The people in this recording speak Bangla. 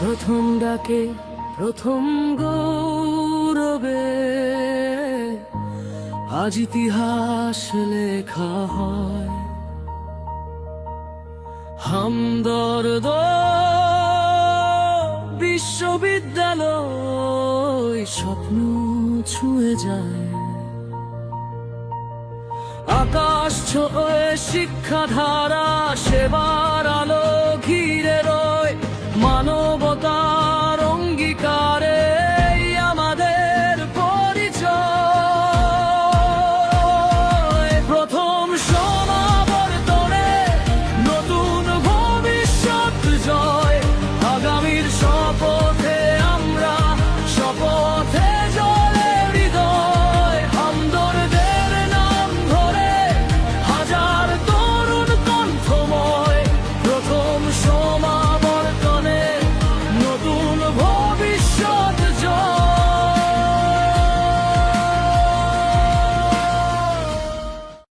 প্রথম ডাকে প্রথম গৌরবে আজ ইতিহাস লেখা হয়। হামদর্দ বিশ্ববিদ্যালয় স্বপ্ন ছুঁয়ে যায়। আকাশ ছোঁয়ে শিক্ষাধারা সেবার আলো